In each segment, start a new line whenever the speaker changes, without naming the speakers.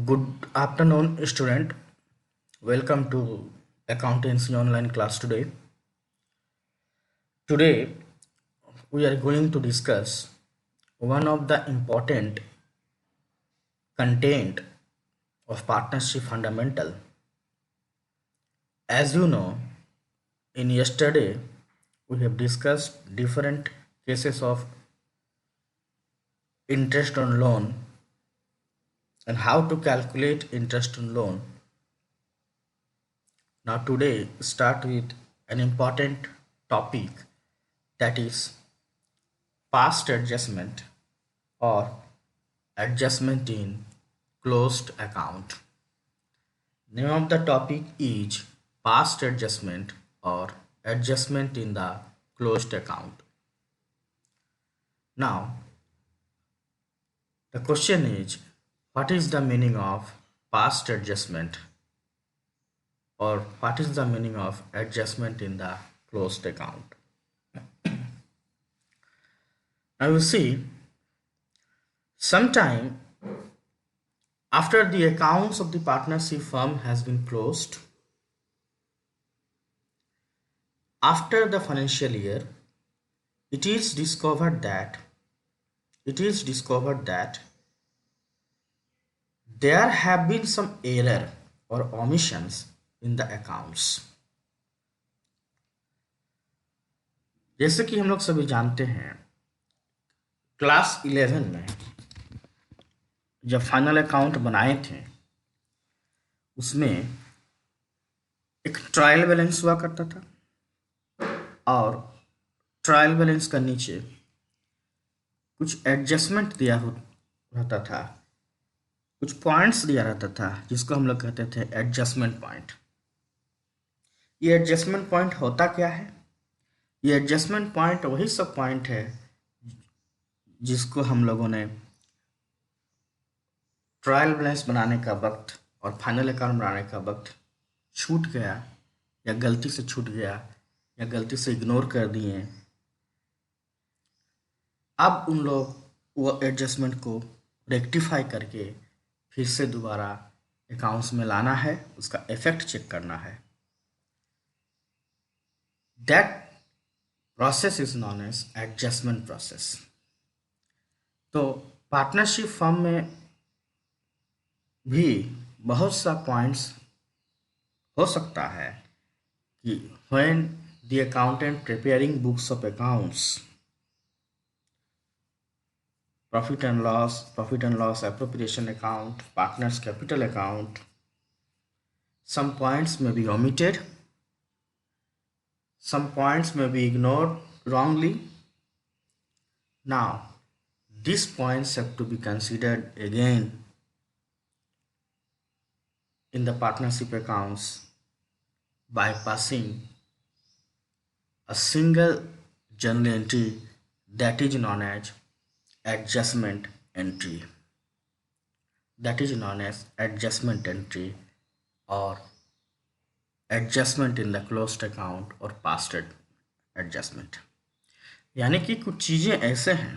Good afternoon, student. Welcome to Accountancy online class today. Today, we are going to discuss one of the important content of partnership fundamental. As you know, in yesterday, we have discussed different cases of interest on loan and how to calculate interest on loan. Now today, start with an important topic, that is past adjustment or adjustment in closed account. Name of the topic is past adjustment or adjustment in the closed account. Now, the question is, what is the meaning of past adjustment or what is the meaning of adjustment in the closed account? Now you see, sometime after the accounts of the partnership firm has been closed, after the financial year, it is discovered that there have been some error or omissions in the accounts. जैसे कि हम लोग सभी जानते हैं, class 11 में जब final account बनाए थे उसमें एक ट्रायल बैलेंस हुआ करता था और ट्रायल बैलेंस का नीचे कुछ एडजस्टमेंट दिया रहता था, कुछ पॉइंट्स दिया रहता था जिसको हम लोग कहते थे एडजस्टमेंट पॉइंट। ये एडजस्टमेंट पॉइंट होता क्या है? ये एडजस्टमेंट पॉइंट वही सब पॉइंट है जिसको हम लोगों ने ट्रायल बैलेंस बनाने का वक्त और फाइनल अकाउंट बनाने का वक्त छूट गया या गलती से छूट गया या गलती से इग्नोर कर दिए, अब उन लोग वो एडजस्टमेंट को रेक्टिफाई करके फिर से दोबारा अकाउंट्स में लाना है, उसका इफेक्ट चेक करना है। That process is known as adjustment process. तो पार्टनरशिप फर्म में भी बहुत सा पॉइंट्स हो सकता है कि when the accountant preparing books of accounts, profit and loss, appropriation account, partners capital account, some points may be omitted, some points may be ignored wrongly. Now, these points have to be considered again in the partnership accounts by passing a single journal entry that is known as adjustment entry. That is known as adjustment entry or adjustment in the closed account or past adjustment. यानी कि कुछ चीज़ें ऐसे हैं,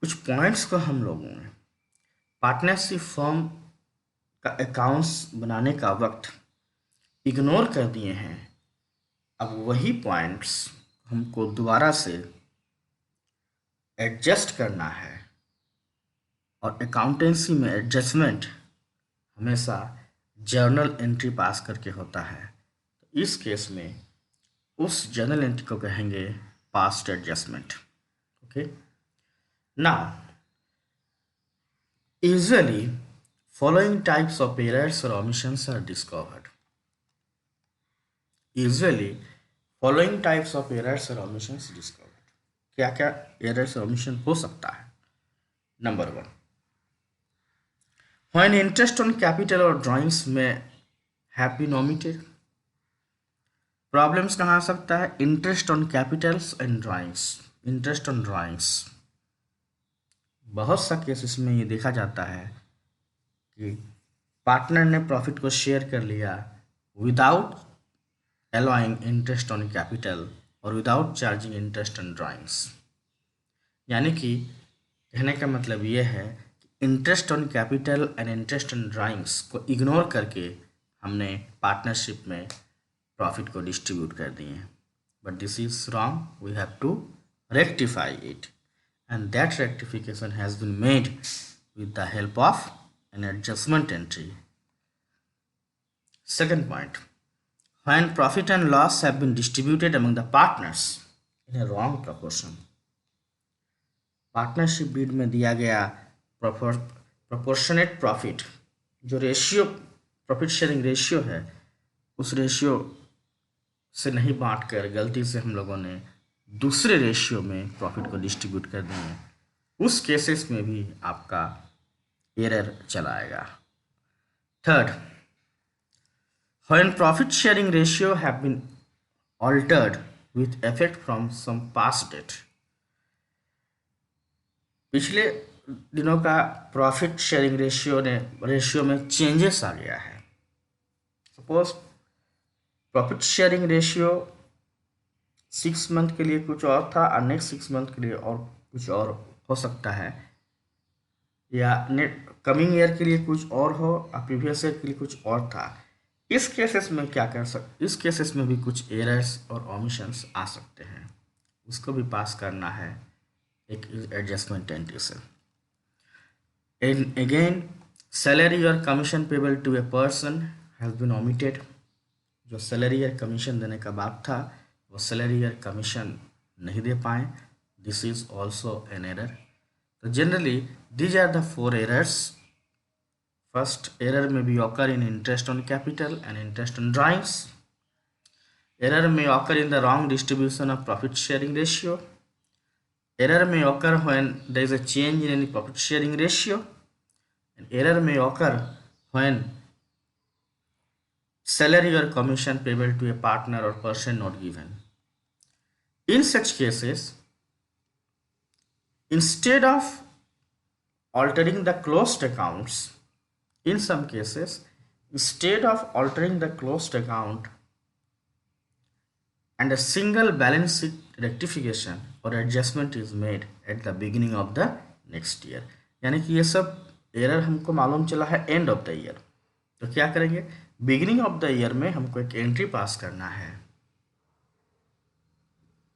कुछ points को हम लोगों ने पार्टनरशिप फर्म का अकाउंट्स बनाने का वक्त इग्नोर कर दिए हैं। अब वही पॉइंट्स हमको दोबारा से एडजस्ट करना है और अकाउंटेंसी में एडजस्टमेंट हमेशा जर्नल एंट्री पास करके होता है। तो इस केस में उस जर्नल एंट्री को कहेंगे past adjustment. Okay, now usually following types of errors और omissions are discovered. Usually following types of errors और omissions डिस्कवर्ड। क्या क्या एरर्स और ओमिशन हो सकता है? Number 1, when interest on capital और ड्राइंग्स में हैव बीन ओमिटेड। प्रॉब्लम्स कहाँ आ सकता है? Interest on capitals and drawings, interest on drawings. बहुत सा केसेस में ये देखा जाता है कि पार्टनर ने प्रॉफिट को शेयर कर लिया without allowing interest on capital और without charging interest on drawings. यानी कि कहने का मतलब ये है कि interest on capital and interest on drawings को इग्नोर करके हमने पार्टनरशिप में प्रॉफिट को डिस्ट्रीब्यूट कर दिए, but this is wrong, we have to rectify it, and that rectification has been made with the help of an adjustment entry. Second point, when profit and loss have been distributed among the partners in a wrong proportion. Partnership Beed में दिया गया proportionate profit, जो ratio profit sharing ratio है, उस ratio से नहीं बांटकर गलती से हम लोगों ने दूसरे रेशियो में प्रॉफिट को डिस्ट्रीब्यूट कर दिए, उस केसेस में भी आपका एरर चलाएगा. Third, when profit sharing ratio have been altered with effect from some past date. पिछले दिनों का प्रॉफिट शेयरिंग रेशियो में चेंजेस आ गया है. Suppose profit sharing ratio 6 month के लिए कुछ और था और नेक्स्ट 6 मंथ के लिए और कुछ और हो सकता है, या कमिंग ईयर के लिए कुछ और हो और प्रीवियस ईयर के लिए कुछ और था. इस केसेस में क्या कर सकते, इस केसेस में भी कुछ एरर्स और ओमिशंस आ सकते हैं, उसको भी पास करना है एक एडजस्टमेंट एंट्री से. एंड अगेन, सैलरी और commission payable to a person has been omitted. जो सैलरी और कमीशन देने का बात था वो सैलरी और कमीशन नहीं दे पाए. This is also an error. So generally these are the 4 errors. First error may be occur in interest on capital and interest on drawings. Error may occur in the wrong distribution of profit sharing ratio. Error may occur when there is a change in any profit sharing ratio. And error may occur when salary or commission payable to a partner or person not given. In such cases, instead of altering the closed accounts, in some cases, instead of altering the closed account and a single balance sheet rectification or adjustment is made at the beginning of the next year. यानी कि ये सब error हमको मालूम चला है end of the year. तो क्या करेंगे, बिगिनिंग ऑफ द ईयर में हमको एक एंट्री पास करना है,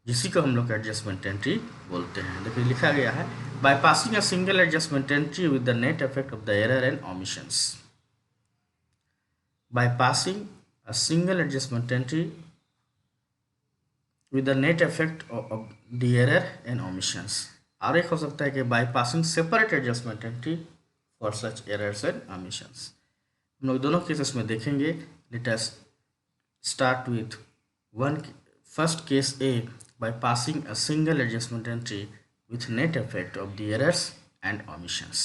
जिसी को हम लोग एडजस्टमेंट एंट्री बोलते हैं. देखिए लिखा गया है, by passing a single adjustment entry with the net effect of the error and omissions. By passing a single adjustment entry with the net effect of the error and omissions. और एक हो सकता है कि by passing separate adjustment entry for such errors and omissions. हम लोग दोनों cases में देखेंगे. Let us start with first case A, by passing a single adjustment entry with net effect of the errors and omissions.